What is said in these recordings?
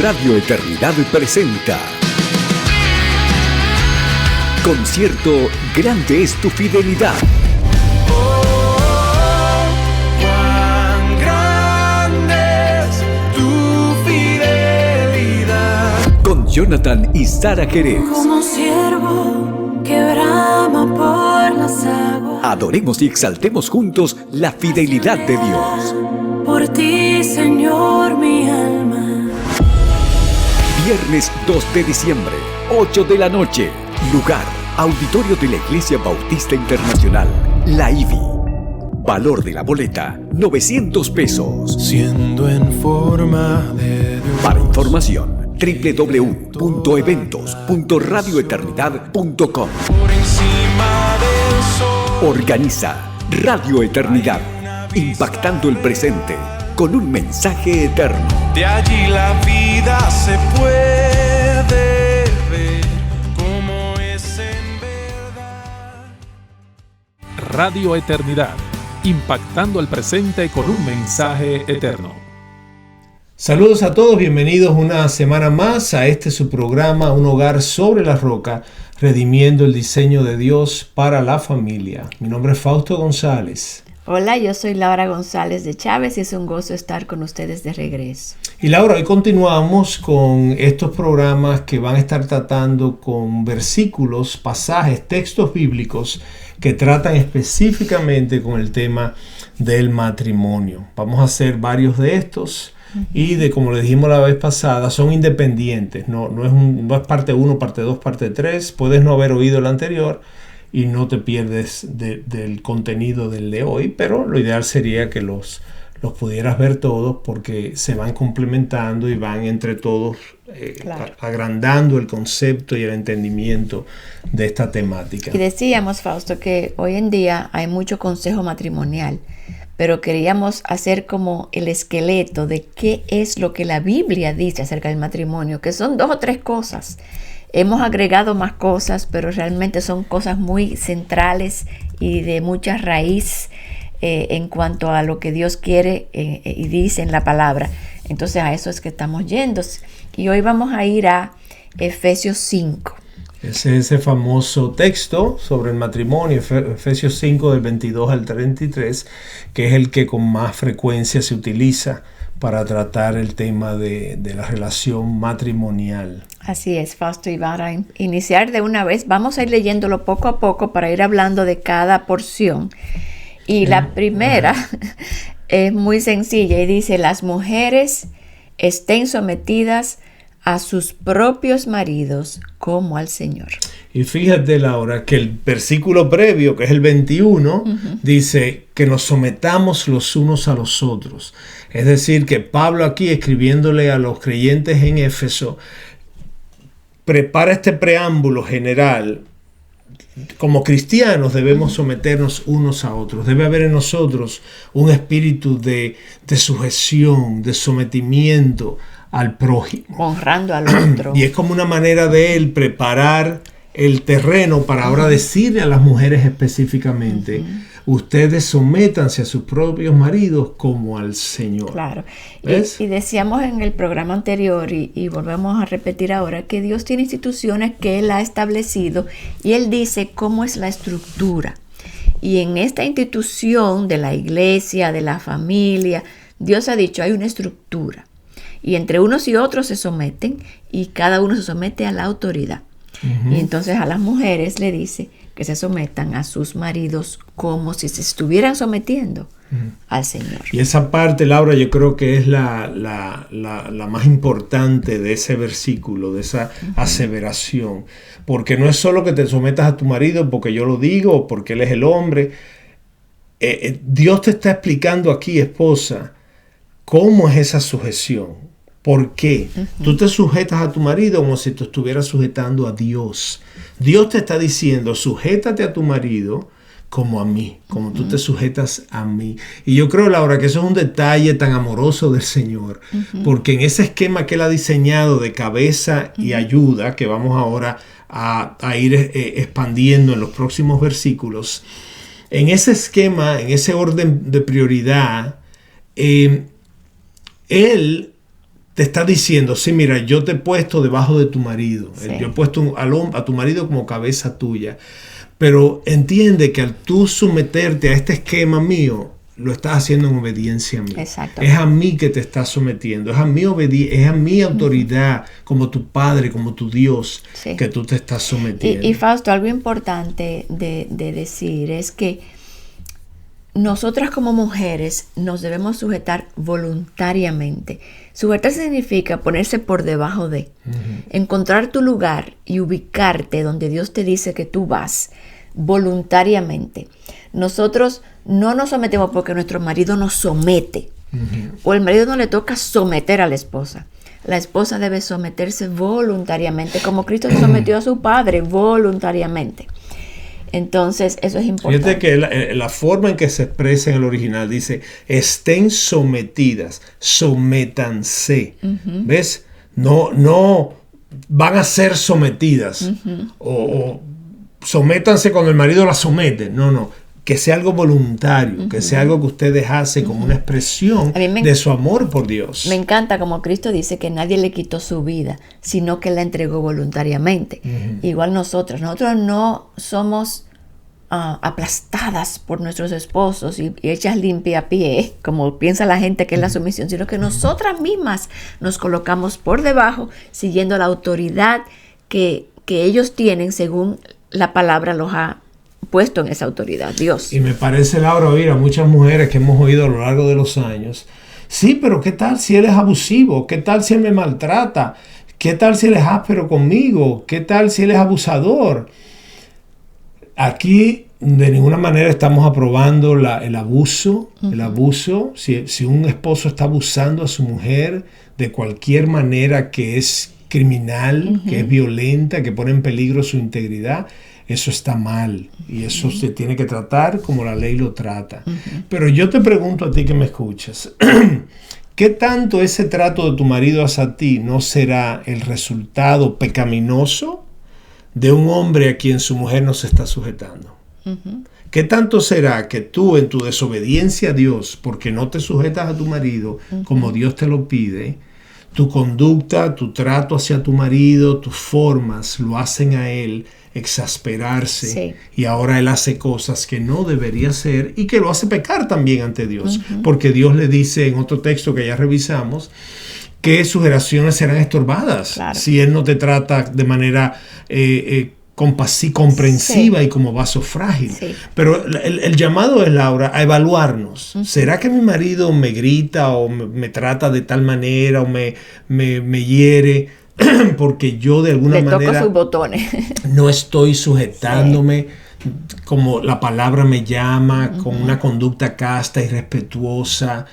Radio Eternidad presenta Concierto Grande es tu fidelidad. Oh, cuán grande es tu fidelidad. Con Jonathan y Sara Jerez. Como siervo que brama por las aguas. Adoremos y exaltemos juntos la fidelidad de Dios. Por ti, Señor, mi alma. Viernes 2 de diciembre, 8 de la noche. Lugar: Auditorio de la Iglesia Bautista Internacional, la IBI. Valor de la boleta: 900 pesos. Siendo en forma de Dios. Para información, www.eventos.radioeternidad.com. Por encima del sol. Organiza Radio Eternidad, impactando el presente con un mensaje eterno. De allí la vida se puede ver como es en verdad. Radio Eternidad, impactando el presente con un mensaje eterno. Saludos a todos, bienvenidos una semana más a este su programa Un Hogar sobre la Roca, redimiendo el diseño de Dios para la familia. Mi nombre es Fausto González. Hola, yo soy Laura González de Chávez y es un gozo estar con ustedes de regreso. Y Laura, hoy continuamos con estos programas que van a estar tratando con versículos, pasajes, textos bíblicos que tratan específicamente con el tema del matrimonio. Vamos a hacer varios de estos y como le dijimos la vez pasada, son independientes. No es parte 1, parte 2, parte 3. Puedes no haber oído el anterior y no te pierdes del contenido del de hoy, pero lo ideal sería que los pudieras ver todos porque se van complementando y van entre todos agrandando el concepto y el entendimiento de esta temática. Y decíamos, Fausto, que hoy en día hay mucho consejo matrimonial, pero queríamos hacer como el esqueleto de qué es lo que la Biblia dice acerca del matrimonio, que son 2 o 3 cosas. Hemos agregado más cosas, pero realmente son cosas muy centrales y de mucha raíz en cuanto a lo que Dios quiere y dice en la palabra. Entonces a eso es que estamos yendo. Y hoy vamos a ir a Efesios 5. Ese es ese famoso texto sobre el matrimonio, Efesios 5 del 22 al 33, que es el que con más frecuencia se utiliza para tratar el tema de la relación matrimonial. Así es, Fausto, y para iniciar de una vez, vamos a ir leyéndolo poco a poco para ir hablando de cada porción. Y la primera es muy sencilla y dice: las mujeres estén sometidas a sus propios maridos como al Señor. Y fíjate, Laura, que el versículo previo, que es el 21, dice que nos sometamos los unos a los otros. Es decir, que Pablo aquí, escribiéndole a los creyentes en Éfeso, prepara este preámbulo general. Como cristianos debemos someternos unos a otros. Debe haber en nosotros un espíritu de sujeción, de sometimiento al prójimo. Honrando al otro. Y es como una manera de él preparar el terreno para ahora decirle a las mujeres específicamente: ustedes sométanse a sus propios maridos como al Señor. Claro. Y decíamos en el programa anterior y volvemos a repetir ahora que Dios tiene instituciones que Él ha establecido y Él dice cómo es la estructura. Y en esta institución de la iglesia, de la familia, Dios ha dicho hay una estructura. Y entre unos y otros se someten y cada uno se somete a la autoridad. Y entonces a las mujeres le dice que se sometan a sus maridos como si se estuvieran sometiendo al Señor. Y esa parte, Laura, yo creo que es la más importante de ese versículo, de esa aseveración. Porque no es solo que te sometas a tu marido porque yo lo digo o porque él es el hombre. Dios te está explicando aquí, esposa, cómo es esa sujeción. ¿Por qué? Tú te sujetas a tu marido como si te estuvieras sujetando a Dios. Dios te está diciendo: sujétate a tu marido como a mí, como tú te sujetas a mí. Y yo creo, Laura, que eso es un detalle tan amoroso del Señor, porque en ese esquema que Él ha diseñado de cabeza y ayuda, que vamos ahora a ir expandiendo en los próximos versículos, en ese esquema, en ese orden de prioridad, Él te está diciendo, sí, mira, yo te he puesto debajo de tu marido. Sí. Yo he puesto a tu marido como cabeza tuya. Pero entiende que al tú someterte a este esquema mío, lo estás haciendo en obediencia a mí. Exacto. Es a mí que te estás sometiendo. Es a mi autoridad como tu padre, como tu Dios, Sí. que tú te estás sometiendo. Y Fausto, algo importante de decir es que nosotras como mujeres nos debemos sujetar voluntariamente. Sujetar significa ponerse por debajo de, encontrar tu lugar y ubicarte donde Dios te dice que tú vas voluntariamente. Nosotros no nos sometemos porque nuestro marido nos somete, o el marido no le toca someter a la esposa. La esposa debe someterse voluntariamente, como Cristo se sometió a su padre voluntariamente. Entonces, eso es importante. Fíjate que la forma en que se expresa en el original dice, estén sometidas, sométanse. ¿Ves? No van a ser sometidas. O sométanse cuando el marido la somete. No. Que sea algo voluntario, que sea algo que ustedes hacen como una expresión de su amor por Dios. Me encanta como Cristo dice que nadie le quitó su vida, sino que la entregó voluntariamente. Igual nosotros no somos aplastadas por nuestros esposos y hechas limpia a pie, como piensa la gente que es la sumisión, sino que nosotras mismas nos colocamos por debajo, siguiendo la autoridad que ellos tienen según la palabra los ha puesto en esa autoridad, Dios. Y me parece, Laura, oír a muchas mujeres que hemos oído a lo largo de los años, sí, pero ¿qué tal si él es abusivo? ¿Qué tal si él me maltrata? ¿Qué tal si él es áspero conmigo? ¿Qué tal si él es abusador? Aquí de ninguna manera estamos aprobando el abuso. El abuso, si un esposo está abusando a su mujer de cualquier manera que es criminal, que es violenta, que pone en peligro su integridad, eso está mal y eso se tiene que tratar como la ley lo trata. Pero yo te pregunto a ti que me escuchas, ¿qué tanto ese trato de tu marido hacia ti no será el resultado pecaminoso de un hombre a quien su mujer no se está sujetando? ¿Qué tanto será que tú en tu desobediencia a Dios, porque no te sujetas a tu marido como Dios te lo pide, tu conducta, tu trato hacia tu marido, tus formas lo hacen a él exasperarse, Sí. y ahora él hace cosas que no debería hacer y que lo hace pecar también ante Dios, porque Dios le dice en otro texto que ya revisamos que sus generaciones serán estorbadas Claro. si él no te trata de manera comprensiva Sí. y como vaso frágil. Sí. Pero el llamado es, Laura, a evaluarnos. ¿Será que mi marido me grita o me trata de tal manera o me hiere porque yo de alguna Le toco manera sus botones. no estoy sujetándome como la palabra me llama, con una conducta casta y respetuosa?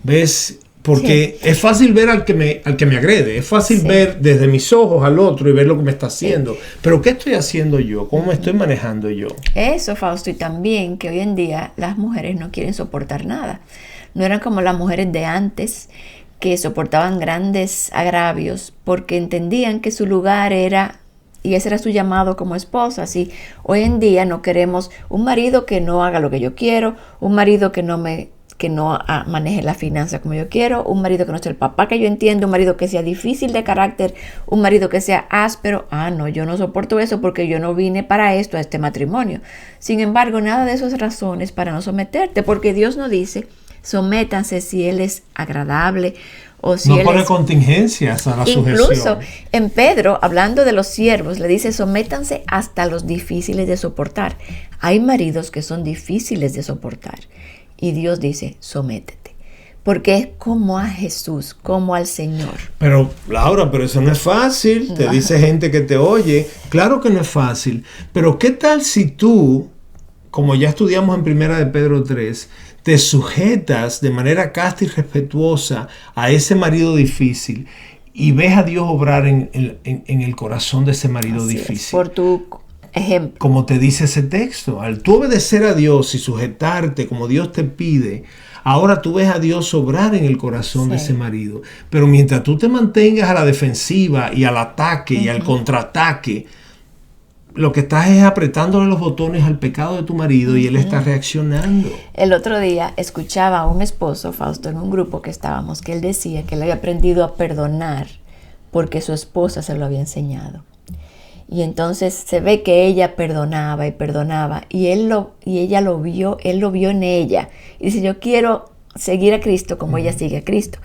¿Ves? Porque es fácil ver al que me agrede, es fácil ver desde mis ojos al otro y ver lo que me está haciendo. Pero ¿qué estoy haciendo yo? ¿Cómo me estoy manejando yo? Eso, Fausto, y también que hoy en día las mujeres no quieren soportar nada. No eran como las mujeres de antes, que soportaban grandes agravios porque entendían que su lugar era, y ese era su llamado como esposas. Y hoy en día no queremos un marido que no haga lo que yo quiero, un marido que no maneje la finanza como yo quiero, un marido que no sea el papá que yo entiendo, un marido que sea difícil de carácter, un marido que sea áspero. No, yo no soporto eso porque yo no vine para esto, a este matrimonio. Sin embargo, nada de eso es razones para no someterte, porque Dios no dice sométanse si él es agradable o si no él pone es... contingencias a la Incluso sujeción. en Pedro, hablando de los siervos, le dice sométanse hasta los difíciles de soportar. Hay maridos que son difíciles de soportar y Dios dice sométete, porque es como a Jesús, como al Señor. Pero Laura, pero eso no es fácil, te dice gente que te oye. Claro que no es fácil, pero ¿qué tal si tú, como ya estudiamos en Primera de Pedro 3, te sujetas de manera casta y respetuosa a ese marido difícil y ves a Dios obrar en el corazón de ese marido Así difícil? es, por tu ejemplo. Como te dice ese texto, al tú obedecer a Dios y sujetarte como Dios te pide, ahora tú ves a Dios obrar en el corazón de ese marido. Pero mientras tú te mantengas a la defensiva y al ataque y al contraataque, lo que estás es apretándole los botones al pecado de tu marido y él está reaccionando. El otro día escuchaba a un esposo, Fausto, en un grupo que estábamos, que él decía que él había aprendido a perdonar porque su esposa se lo había enseñado. Y entonces se ve que ella perdonaba y perdonaba y él lo vio en ella. Y dice, yo quiero seguir a Cristo como ella sigue a Cristo.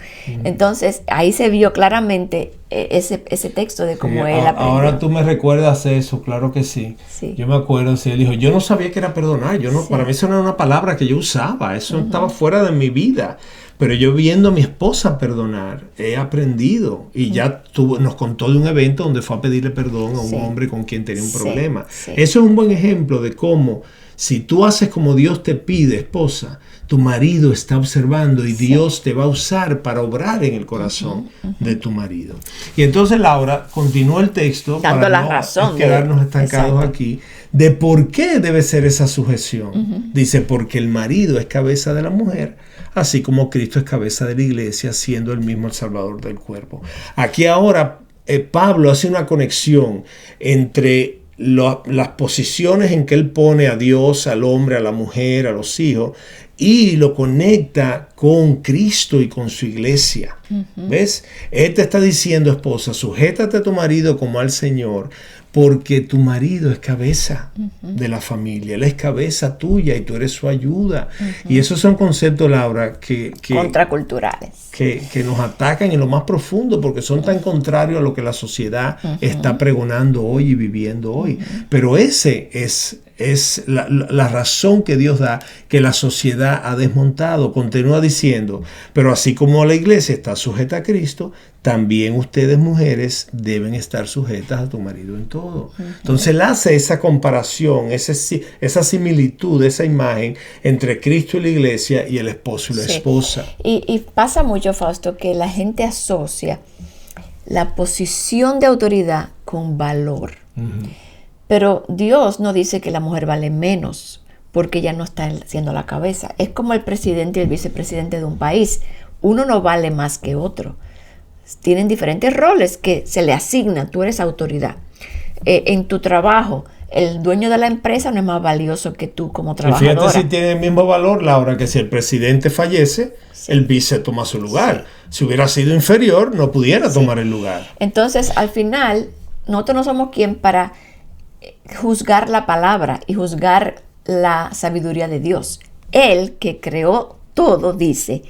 Entonces ahí se vio claramente ese texto de cómo él aprendió. Ahora tú me recuerdas eso, claro que sí. Yo me acuerdo, él dijo, yo no sabía que era perdonar, para mí eso no era una palabra que yo usaba, eso estaba fuera de mi vida. Pero yo viendo a mi esposa perdonar, he aprendido. Y ya nos contó de un evento donde fue a pedirle perdón a un hombre con quien tenía un problema. Eso es un buen ejemplo de cómo, si tú haces como Dios te pide, esposa, tu marido está observando y Dios te va a usar para obrar en el corazón de tu marido. Y entonces Laura continúa el texto dando para la no razón quedarnos estancados aquí de por qué debe ser esa sujeción. Dice, porque el marido es cabeza de la mujer, así como Cristo es cabeza de la iglesia, siendo el mismo el Salvador del cuerpo. Aquí ahora Pablo hace una conexión entre las posiciones en que él pone a Dios, al hombre, a la mujer, a los hijos, y lo conecta con Cristo y con su iglesia. ¿Ves? Él te está diciendo, esposa, sujétate a tu marido como al Señor, porque tu marido es cabeza de la familia, él es cabeza tuya y tú eres su ayuda. Y esos son conceptos, Laura, que contraculturales. Que nos atacan en lo más profundo porque son tan contrarios a lo que la sociedad está pregonando hoy y viviendo hoy. Pero ese es la razón que Dios da, que la sociedad ha desmontado. Continúa diciendo, pero así como la iglesia está sujeta a Cristo, también ustedes mujeres deben estar sujetas a tu marido en todo. Entonces él hace esa comparación, esa similitud, esa imagen entre Cristo y la iglesia y el esposo y la esposa. Y pasa mucho, Fausto, que la gente asocia la posición de autoridad con valor. Pero Dios no dice que la mujer vale menos porque ella no está siendo la cabeza. Es como el presidente y el vicepresidente de un país. Uno no vale más que otro. Tienen diferentes roles que se le asignan. Tú eres autoridad. En tu trabajo, el dueño de la empresa no es más valioso que tú como trabajadora. Fíjate si tiene el mismo valor, Laura, que si el presidente fallece, el vice toma su lugar. Si hubiera sido inferior, no pudiera tomar el lugar. Entonces, al final, nosotros no somos quien para juzgar la palabra y juzgar la sabiduría de Dios. Él que creó todo dice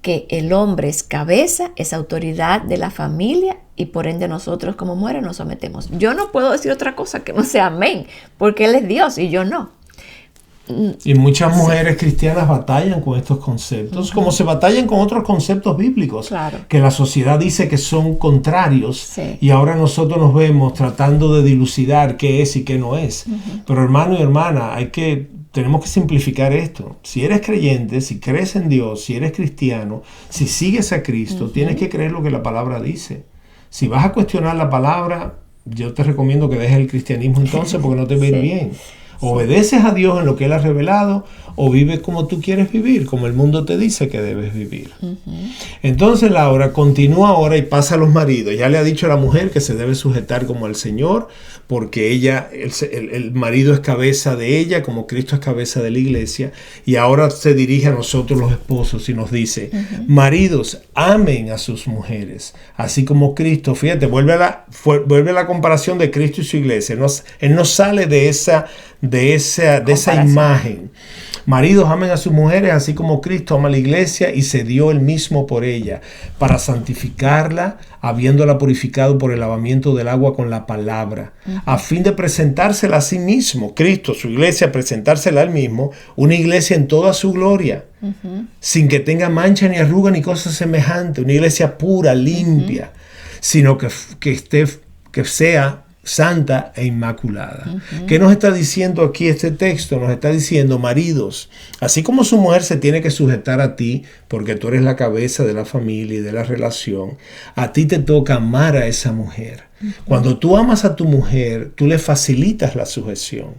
que el hombre es cabeza, es autoridad de la familia y por ende nosotros como mujeres nos sometemos. Yo no puedo decir otra cosa que no sea amén, porque Él es Dios y yo no. Y muchas mujeres cristianas batallan con estos conceptos, como se batallan con otros conceptos bíblicos, que la sociedad dice que son contrarios, y ahora nosotros nos vemos tratando de dilucidar qué es y qué no es. Pero hermano y hermana, tenemos que simplificar esto. Si eres creyente, si crees en Dios, si eres cristiano, si sigues a Cristo, tienes que creer lo que la palabra dice. Si vas a cuestionar la palabra, yo te recomiendo que dejes el cristianismo entonces porque no te va a ir bien. Obedeces a Dios en lo que Él ha revelado o vives como tú quieres vivir, como el mundo te dice que debes vivir. Entonces Laura continúa ahora y pasa a los maridos. Ya le ha dicho a la mujer que se debe sujetar como al Señor, porque el marido es cabeza de ella, como Cristo es cabeza de la iglesia. Y ahora se dirige a nosotros los esposos y nos dice, maridos, amen a sus mujeres, así como Cristo. Fíjate, vuelve a la comparación de Cristo y su iglesia. Él no sale de esa imagen. Maridos, amen a sus mujeres así como Cristo ama a la iglesia y se dio él mismo por ella para santificarla, habiéndola purificado por el lavamiento del agua con la palabra, a fin de presentársela a sí mismo, Cristo, su iglesia, presentársela a él mismo, una iglesia en toda su gloria, sin que tenga mancha ni arruga ni cosa semejante, una iglesia pura, limpia, sino que sea santa e inmaculada. ¿Qué nos está diciendo aquí este texto? Nos está diciendo, maridos, así como su mujer se tiene que sujetar a ti, porque tú eres la cabeza de la familia y de la relación, a ti te toca amar a esa mujer. Cuando tú amas a tu mujer, tú le facilitas la sujeción.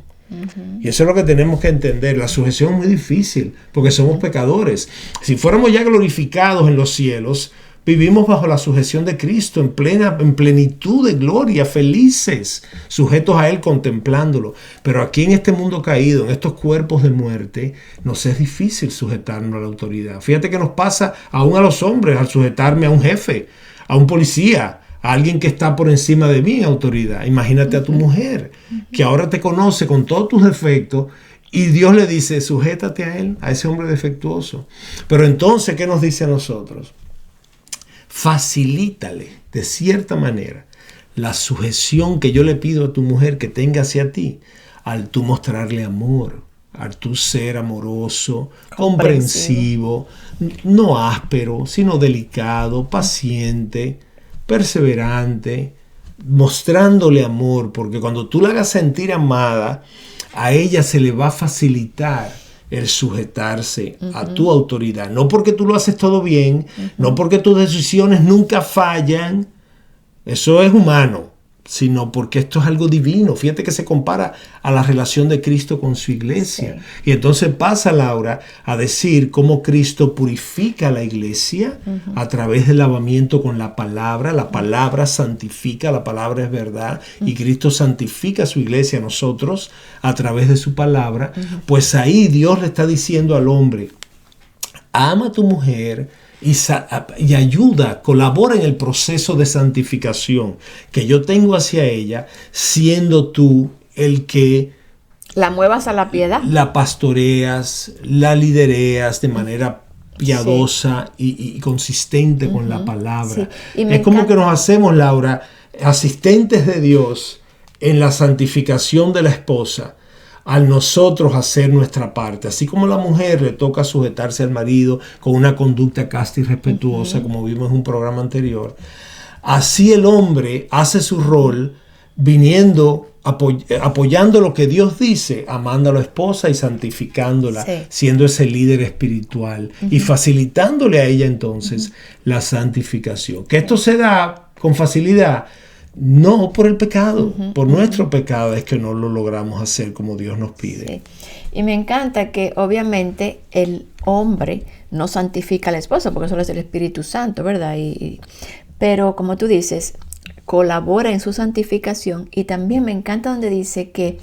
Y eso es lo que tenemos que entender. La sujeción es muy difícil, porque somos pecadores. Si fuéramos ya glorificados en los cielos, Vivimos bajo la sujeción de Cristo, en plenitud de gloria, felices, sujetos a Él, contemplándolo. Pero aquí en este mundo caído, en estos cuerpos de muerte, nos es difícil sujetarnos a la autoridad. Fíjate que nos pasa aún a los hombres al sujetarme a un jefe, a un policía, a alguien que está por encima de mí en autoridad. Imagínate a tu mujer, que ahora te conoce con todos tus defectos, y Dios le dice, sujétate a él, a ese hombre defectuoso. Pero entonces, ¿qué nos dice a nosotros? Facilítale, de cierta manera, la sujeción que yo le pido a tu mujer que tenga hacia ti, al tú mostrarle amor, al tú ser amoroso, comprensivo, no áspero, sino delicado, paciente, perseverante, mostrándole amor, porque cuando tú la hagas sentir amada, a ella se le va a facilitar el sujetarse a tu autoridad. No porque tú lo haces todo bien, no porque tus decisiones nunca fallan, eso es humano, sino porque esto es algo divino. Fíjate que se compara a la relación de Cristo con su iglesia. Sí. Y entonces pasa Laura a decir cómo Cristo purifica a la iglesia a través del lavamiento con la palabra santifica, la palabra es verdad, y Cristo santifica a su iglesia, a nosotros, a través de su palabra. Pues ahí Dios le está diciendo al hombre, ama a tu mujer, y ayuda, colabora en el proceso de santificación que yo tengo hacia ella, siendo tú el que la muevas a la piedad, la pastoreas, la lidereas de manera piadosa y consistente con la palabra. Sí. Es como que nos hacemos, Laura, asistentes de Dios en la santificación de la esposa, al nosotros hacer nuestra parte. Así como la mujer le toca sujetarse al marido con una conducta casta y respetuosa, como vimos en un programa anterior, así el hombre hace su rol viniendo, apoyando lo que Dios dice, amando a la esposa y santificándola, siendo ese líder espiritual y facilitándole a ella entonces la santificación. Que esto se da con facilidad, no por el pecado, por nuestro pecado es que no lo logramos hacer como Dios nos pide. Sí. Y me encanta que obviamente el hombre no santifica a la esposa, porque eso lo es el Espíritu Santo, ¿verdad? Pero como tú dices, colabora en su santificación. Y también me encanta donde dice que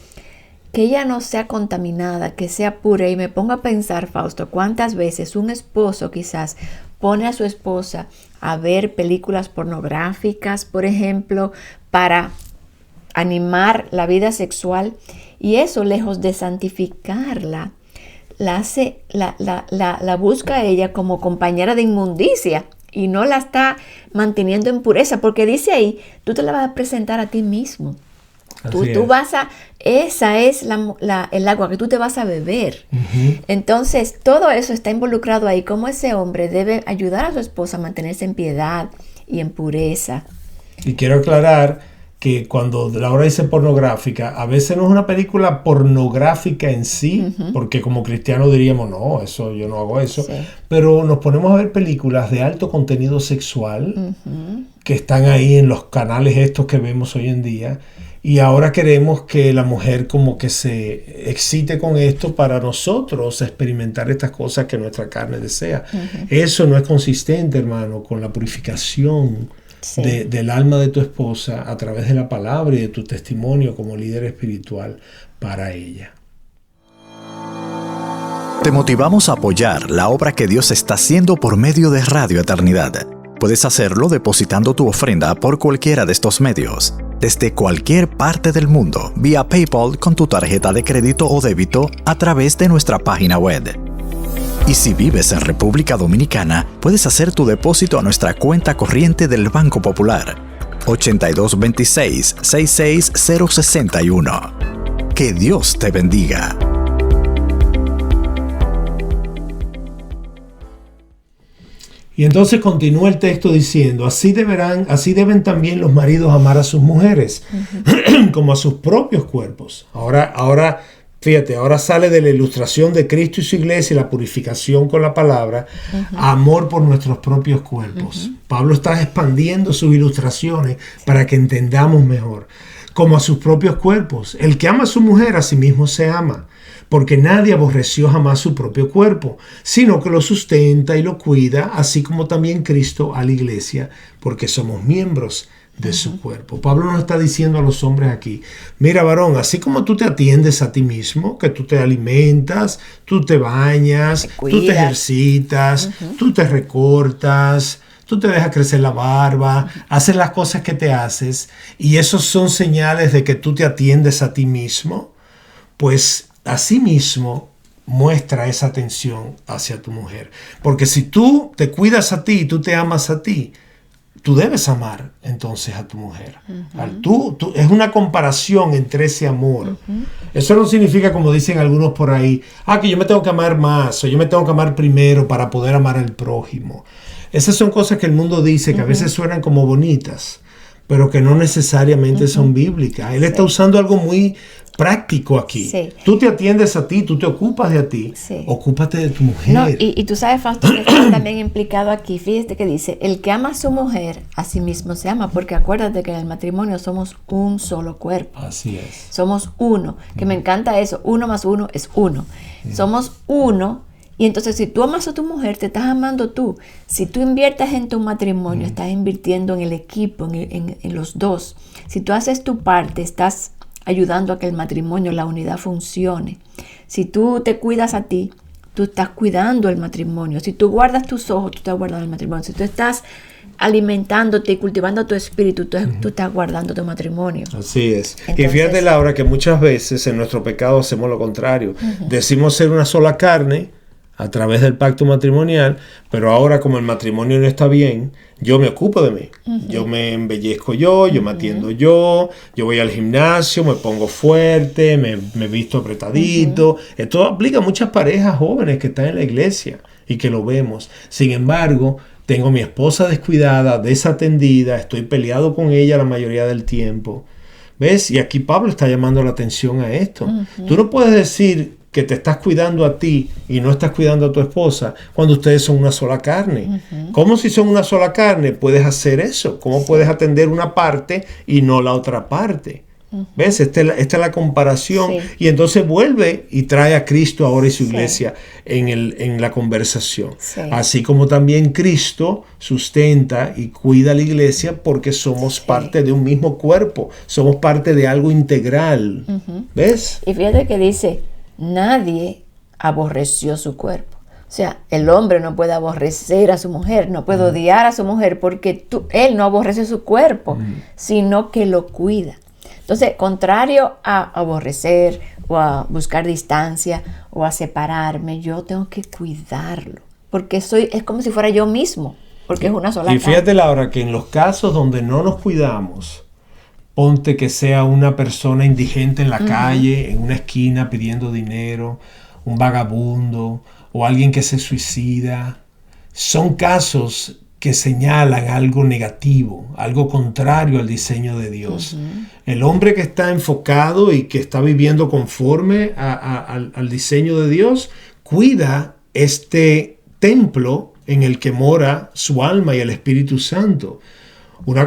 ella no sea contaminada, que sea pura. Y me pongo a pensar, Fausto, cuántas veces un esposo quizás pone a su esposa a ver películas pornográficas, por ejemplo, para animar la vida sexual, y eso, lejos de santificarla, la busca a ella como compañera de inmundicia y no la está manteniendo en pureza, porque dice ahí, tú te la vas a presentar a ti mismo. Tú vas a, esa es el agua que tú te vas a beber. Entonces, todo eso está involucrado ahí, como ese hombre debe ayudar a su esposa a mantenerse en piedad y en pureza. Y quiero aclarar que cuando Laura dice pornográfica, a veces no es una película pornográfica en sí, porque como cristianos diríamos, no, eso yo no hago eso, pero nos ponemos a ver películas de alto contenido sexual que están ahí en los canales estos que vemos hoy en día. Y ahora queremos que la mujer como que se excite con esto para nosotros experimentar estas cosas que nuestra carne desea. Eso no es consistente, hermano, con la purificación del alma de tu esposa a través de la palabra y de tu testimonio como líder espiritual para ella. Te motivamos a apoyar la obra que Dios está haciendo por medio de Radio Eternidad. Puedes hacerlo depositando tu ofrenda por cualquiera de estos medios, desde cualquier parte del mundo, vía PayPal con tu tarjeta de crédito o débito a través de nuestra página web. Y si vives en República Dominicana, puedes hacer tu depósito a nuestra cuenta corriente del Banco Popular, 8226-66061. Que Dios te bendiga. Y entonces continúa el texto diciendo, así deben también los maridos amar a sus mujeres, como a sus propios cuerpos. Ahora, fíjate, ahora sale de la ilustración de Cristo y su iglesia, la purificación con la palabra, amor por nuestros propios cuerpos. Pablo está expandiendo sus ilustraciones para que entendamos mejor. Como a sus propios cuerpos. El que ama a su mujer a sí mismo se ama, porque nadie aborreció jamás su propio cuerpo, sino que lo sustenta y lo cuida, así como también Cristo a la iglesia, porque somos miembros de su cuerpo. Pablo nos está diciendo a los hombres aquí, mira varón, así como tú te atiendes a ti mismo, que tú te alimentas, tú te bañas, tú te ejercitas, tú te recortas, tú te dejas crecer la barba, haces las cosas que te haces, y esos son señales de que tú te atiendes a ti mismo, pues así mismo muestra esa atención hacia tu mujer. Porque si tú te cuidas a ti y tú te amas a ti, tú debes amar entonces a tu mujer. Es una comparación entre ese amor. Eso no significa, como dicen algunos por ahí, que yo me tengo que amar más, o yo me tengo que amar primero para poder amar al prójimo. Esas son cosas que el mundo dice que a veces suenan como bonitas, pero que no necesariamente son bíblicas. Él está usando algo muy práctico aquí. Sí. Tú te atiendes a ti, tú te ocupas de a ti. Sí. Ocúpate de tu mujer. No, y tú sabes, Fausto, que está también implicado aquí. Fíjate que dice, el que ama a su mujer, a sí mismo se ama, porque acuérdate que en el matrimonio somos un solo cuerpo. Así es. Somos uno, que me encanta eso, 1 más 1 es 1. Somos uno, y entonces si tú amas a tu mujer, te estás amando tú. Si tú inviertes en tu matrimonio, estás invirtiendo en el equipo, en los dos. Si tú haces tu parte, estás ayudando a que el matrimonio, la unidad funcione. Si tú te cuidas a ti, tú estás cuidando el matrimonio. Si tú guardas tus ojos, tú estás guardando el matrimonio. Si tú estás alimentándote y cultivando tu espíritu, tú estás guardando tu matrimonio. Así es. Entonces, y fíjate, Laura, que muchas veces en nuestro pecado hacemos lo contrario. Decimos ser una sola carne a través del pacto matrimonial, pero ahora como el matrimonio no está bien, yo me ocupo de mí. Yo me embellezco yo me atiendo yo voy al gimnasio, me pongo fuerte, me visto apretadito. Esto aplica a muchas parejas jóvenes que están en la iglesia y que lo vemos. Sin embargo, tengo a mi esposa descuidada, desatendida, estoy peleado con ella la mayoría del tiempo. ¿Ves? Y aquí Pablo está llamando la atención a esto. Tú no puedes decir que te estás cuidando a ti y no estás cuidando a tu esposa cuando ustedes son una sola carne. ¿Cómo si son una sola carne puedes hacer eso? ¿Cómo puedes atender una parte y no la otra parte? ¿Ves? Esta es la comparación. Y entonces vuelve y trae a Cristo ahora y su iglesia en la conversación. Así como también Cristo sustenta y cuida a la iglesia porque somos parte de un mismo cuerpo. Somos parte de algo integral. ¿Ves? Y fíjate que dice, nadie aborreció su cuerpo. O sea, el hombre no puede aborrecer a su mujer, no puede odiar a su mujer porque él no aborrece su cuerpo, sino que lo cuida. Entonces, contrario a aborrecer o a buscar distancia o a separarme, yo tengo que cuidarlo, porque es como si fuera yo mismo, porque es una sola carne. Y fíjate, Laura, que en los casos donde no nos cuidamos, ponte que sea una persona indigente en la calle, en una esquina pidiendo dinero, un vagabundo o alguien que se suicida. Son casos que señalan algo negativo, algo contrario al diseño de Dios. El hombre que está enfocado y que está viviendo conforme al diseño de Dios, cuida este templo en el que mora su alma y el Espíritu Santo.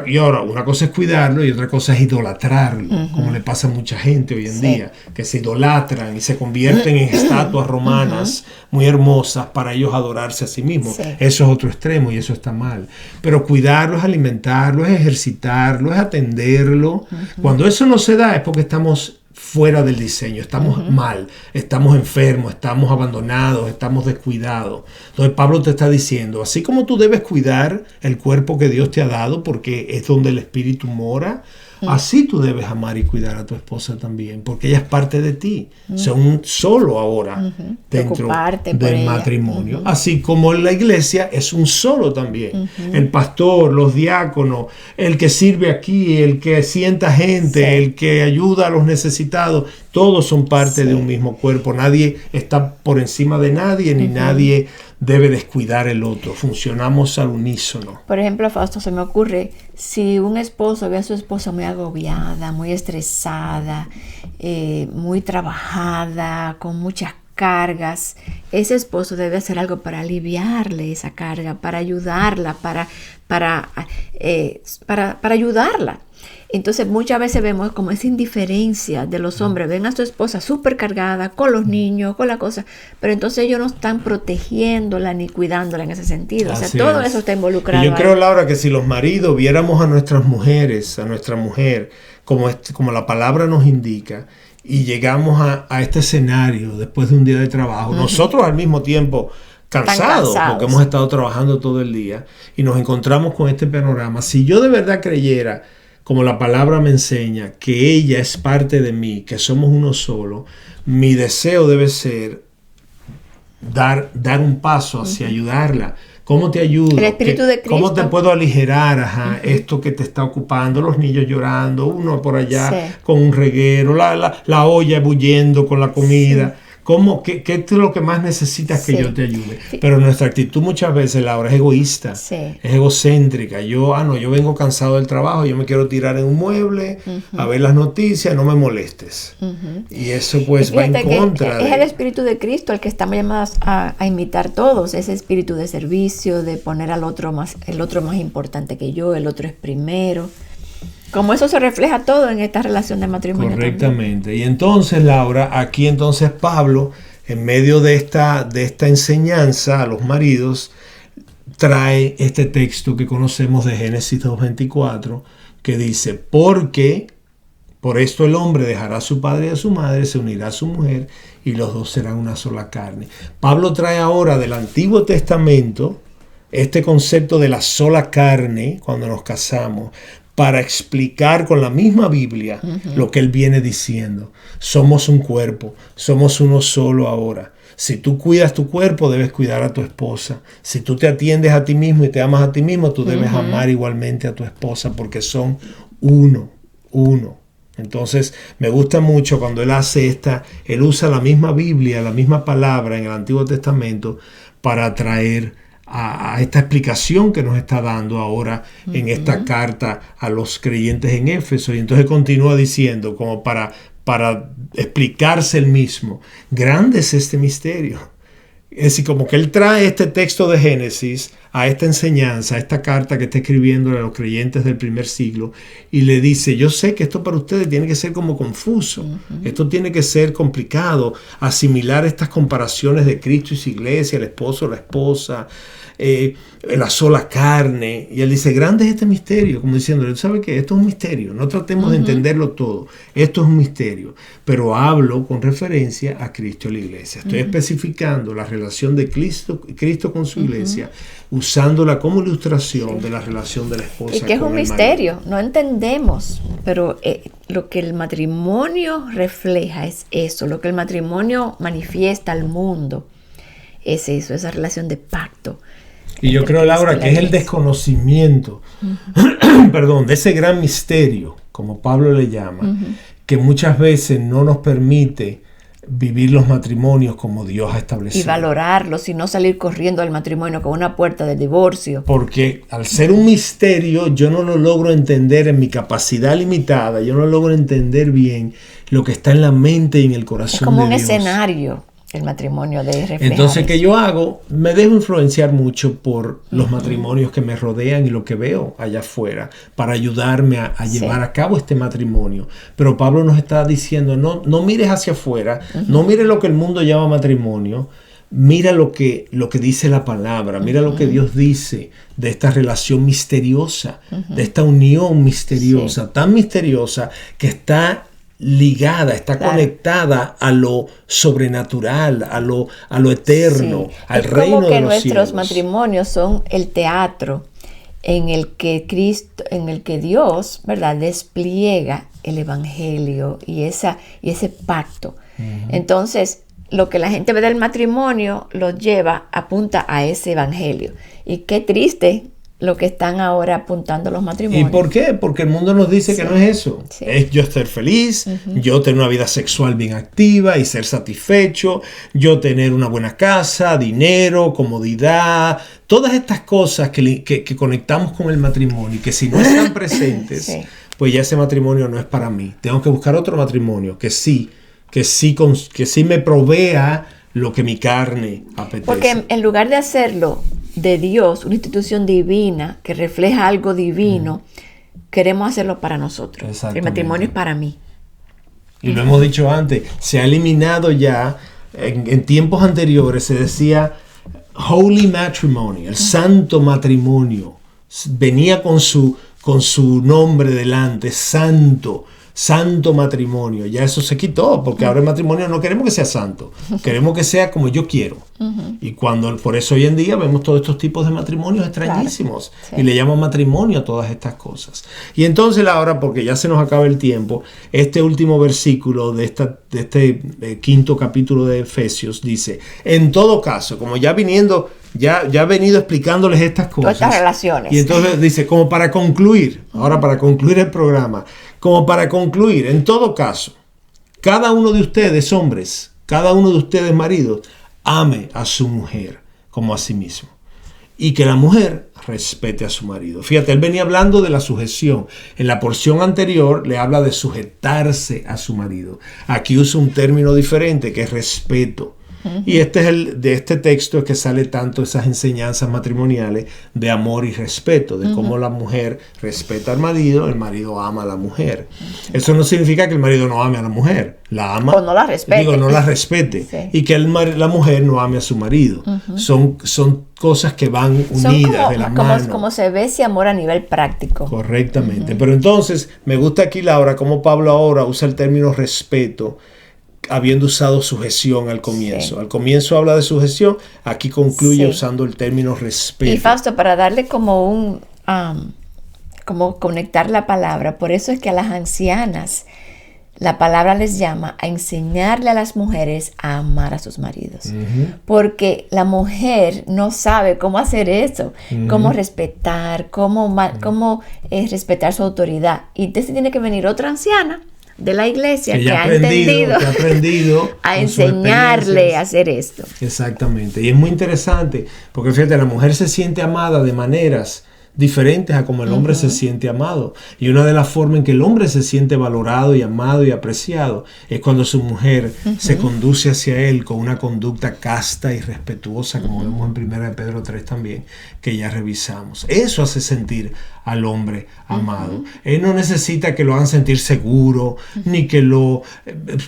Y ahora, una cosa es cuidarlo y otra cosa es idolatrarlo, como le pasa a mucha gente hoy en día, que se idolatran y se convierten en estatuas romanas muy hermosas para ellos adorarse a sí mismos. Eso es otro extremo y eso está mal. Pero cuidarlo es alimentarlo, es ejercitarlo, es atenderlo. Cuando eso no se da es porque estamos fuera del diseño, estamos mal, estamos enfermos, estamos abandonados, estamos descuidados. Entonces Pablo te está diciendo, así como tú debes cuidar el cuerpo que Dios te ha dado porque es donde el Espíritu mora, así tú debes amar y cuidar a tu esposa también, porque ella es parte de ti. Son solo ahora dentro del matrimonio. Así como en la iglesia es un solo también. El pastor, los diáconos, el que sirve aquí, el que sienta gente, el que ayuda a los necesitados, todos son parte de un mismo cuerpo. Nadie está por encima de nadie, ni nadie debe descuidar el otro. Funcionamos al unísono. Por ejemplo, Fausto, se me ocurre, si un esposo ve a su esposa muy agobiada, muy estresada, muy trabajada, con muchas cargas, ese esposo debe hacer algo para aliviarle esa carga, para ayudarla, para ayudarla. Entonces muchas veces vemos como esa indiferencia de los hombres, ven a su esposa súper cargada con los niños, con la cosa, pero entonces ellos no están protegiéndola ni cuidándola en ese sentido. Así o sea, todo es. eso está involucrado. Y yo creo, Laura, que si los maridos viéramos a nuestras mujeres, a nuestra mujer, como la palabra nos indica, y llegamos a este escenario después de un día de trabajo, nosotros al mismo tiempo cansados, porque hemos estado trabajando todo el día, y nos encontramos con este panorama. Si yo de verdad creyera, como la palabra me enseña, que ella es parte de mí, que somos uno solo, mi deseo debe ser dar un paso hacia ayudarla. ¿Cómo te ayudo? El Espíritu de Cristo. ¿Cómo te puedo aligerar esto que te está ocupando? Los niños llorando, uno por allá con un reguero, la olla bullendo con la comida. ¿Qué es lo que más necesitas que yo te ayude? Pero nuestra actitud muchas veces, Laura, es egoísta, es egocéntrica. Yo vengo cansado del trabajo, yo me quiero tirar en un mueble a ver las noticias, no me molestes. Y eso pues va en contra es el Espíritu de Cristo el que estamos llamados a imitar todos, ese espíritu de servicio, de poner el otro más importante que yo, el otro es primero. Como eso se refleja todo en esta relación de matrimonio. Correctamente. También. Y entonces, Laura, aquí entonces Pablo, en medio de esta enseñanza a los maridos, trae este texto que conocemos de Génesis 2:24, que dice, porque por esto el hombre dejará a su padre y a su madre, se unirá a su mujer, y los dos serán una sola carne. Pablo trae ahora del Antiguo Testamento este concepto de la sola carne cuando nos casamos, para explicar con la misma Biblia lo que él viene diciendo. Somos un cuerpo, somos uno solo ahora. Si tú cuidas tu cuerpo, debes cuidar a tu esposa. Si tú te atiendes a ti mismo y te amas a ti mismo, tú debes amar igualmente a tu esposa, porque son uno. Entonces, me gusta mucho cuando él hace él usa la misma Biblia, la misma palabra en el Antiguo Testamento para traer a esta explicación que nos está dando ahora en esta carta a los creyentes en Éfeso. Y entonces continúa diciendo, como para explicarse el mismo, grande es este misterio. Es decir, como que él trae este texto de Génesis a esta enseñanza, a esta carta que está escribiendo a los creyentes del primer siglo, y le dice, yo sé que esto para ustedes tiene que ser como confuso, esto tiene que ser complicado, asimilar estas comparaciones de Cristo y su iglesia, el esposo, la esposa, la sola carne. Y él dice, grande es este misterio, como diciendo, ¿sabe qué? Esto es un misterio, no tratemos de entenderlo todo, esto es un misterio, pero hablo con referencia a Cristo y la iglesia. Estoy especificando la relación de Cristo con su iglesia, usándola como ilustración de la relación de la esposa. Y que es un misterio, no entendemos, pero lo que el matrimonio refleja es eso, lo que el matrimonio manifiesta al mundo es eso, esa relación de pacto. Y yo creo, Laura, que es el desconocimiento, de ese gran misterio, como Pablo le llama, que muchas veces no nos permite vivir los matrimonios como Dios ha establecido. Y valorarlos y no salir corriendo al matrimonio con una puerta de divorcio. Porque al ser un misterio, yo no lo logro entender en mi capacidad limitada, yo no logro entender bien lo que está en la mente y en el corazón de Dios. Es como un escenario el matrimonio de reflejar. Entonces, ¿qué yo hago? Me dejo influenciar mucho por los matrimonios que me rodean y lo que veo allá afuera para ayudarme a llevar a cabo este matrimonio. Pero Pablo nos está diciendo, no mires hacia afuera, no mires lo que el mundo llama matrimonio, mira lo que dice la palabra, mira lo que Dios dice de esta relación misteriosa, de esta unión misteriosa, tan misteriosa que está ligada, está conectada a lo sobrenatural, a lo eterno, al reino de los cielos. Es como que nuestros matrimonios son el teatro en el que Dios, ¿verdad?, despliega el evangelio y ese pacto. Entonces, lo que la gente ve del matrimonio los apunta a ese evangelio. Y qué triste lo que están ahora apuntando los matrimonios. ¿Y por qué? Porque el mundo nos dice que no es eso. Es yo ser feliz, yo tener una vida sexual bien activa y ser satisfecho, yo tener una buena casa, dinero, comodidad, todas estas cosas que conectamos con el matrimonio y que si no están presentes, pues ya ese matrimonio no es para mí. Tengo que buscar otro matrimonio que sí me provea lo que mi carne apetece. Porque en lugar de hacerlo de Dios, una institución divina que refleja algo divino, queremos hacerlo para nosotros. El matrimonio es para mí. Y lo hemos dicho antes, se ha eliminado ya, en tiempos anteriores se decía Holy Matrimony, el santo matrimonio. Venía con su nombre delante, santo matrimonio. Ya eso se quitó, porque ahora el matrimonio no queremos que sea santo, queremos que sea como yo quiero. Y por eso hoy en día vemos todos estos tipos de matrimonios extrañísimos, claro, sí, y le llaman matrimonio a todas estas cosas. Y entonces ahora, porque ya se nos acaba el tiempo, este último versículo de este quinto capítulo de Efesios dice: en todo caso, como ya he venido explicándoles estas cosas, todas estas relaciones. Y entonces dice, como para concluir, ahora para concluir el programa, como para concluir, en todo caso, cada uno de ustedes, hombres, cada uno de ustedes, maridos, ame a su mujer como a sí mismo. Y que la mujer respete a su marido. Fíjate, él venía hablando de la sujeción. En la porción anterior le habla de sujetarse a su marido. Aquí usa un término diferente que es respeto. Y de este texto es que sale tanto esas enseñanzas matrimoniales de amor y respeto, de cómo la mujer respeta al marido, el marido ama a la mujer. Eso no significa que el marido no ame a la mujer, la ama. O no la respete. No la respete. Sí. Y que la mujer no ame a su marido. Son cosas que van unidas de la mano. Como se ve ese amor a nivel práctico. Correctamente. Pero entonces, me gusta aquí, Laura, cómo Pablo ahora usa el término respeto, habiendo usado sujeción al comienzo. Sí. Al comienzo habla de sujeción, aquí concluye usando el término respeto. Y Fausto, para darle como como conectar la palabra, por eso es que a las ancianas la palabra les llama a enseñarle a las mujeres a amar a sus maridos. Porque la mujer no sabe cómo hacer eso, cómo respetar, cómo respetar su autoridad. Y entonces tiene que venir otra anciana de la iglesia que ha aprendido a enseñarle a hacer esto. Exactamente. Y es muy interesante porque fíjate, la mujer se siente amada de maneras diferentes a como el hombre se siente amado. Y una de las formas en que el hombre se siente valorado y amado y apreciado es cuando su mujer se conduce hacia él con una conducta casta y respetuosa, como vemos en 1 de Pedro 3 también, que ya revisamos. Eso hace sentir al hombre amado. Él no necesita que lo hagan sentir seguro, ni que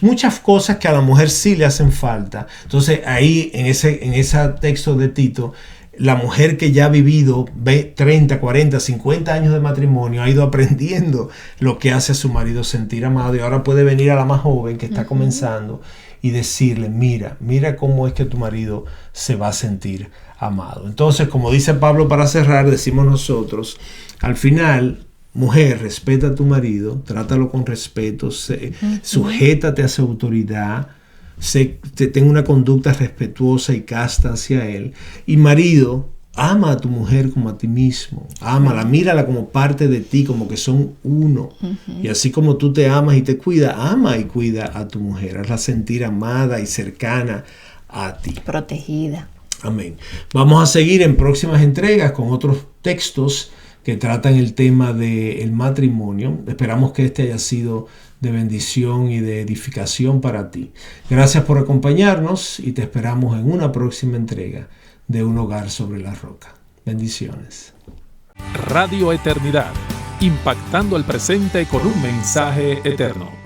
muchas cosas que a la mujer sí le hacen falta. Entonces ahí en ese texto de Tito, la mujer que ya ha vivido 30, 40, 50 años de matrimonio ha ido aprendiendo lo que hace a su marido sentir amado, y ahora puede venir a la más joven que está comenzando y decirle, mira cómo es que tu marido se va a sentir amado. Entonces, como dice Pablo para cerrar, decimos nosotros, al final, mujer, respeta a tu marido, trátalo con respeto, sujétate a su autoridad, tenga una conducta respetuosa y casta hacia él. Y marido, ama a tu mujer como a ti mismo. Ámala, mírala como parte de ti, como que son uno. Y así como tú te amas y te cuidas, ama y cuida a tu mujer. Hazla sentir amada y cercana a ti. Protegida. Amén. Vamos a seguir en próximas entregas con otros textos que tratan el tema del matrimonio. Esperamos que este haya sido de bendición y de edificación para ti. Gracias por acompañarnos y te esperamos en una próxima entrega de Un Hogar sobre la Roca. Bendiciones. Radio Eternidad, impactando el presente con un mensaje eterno.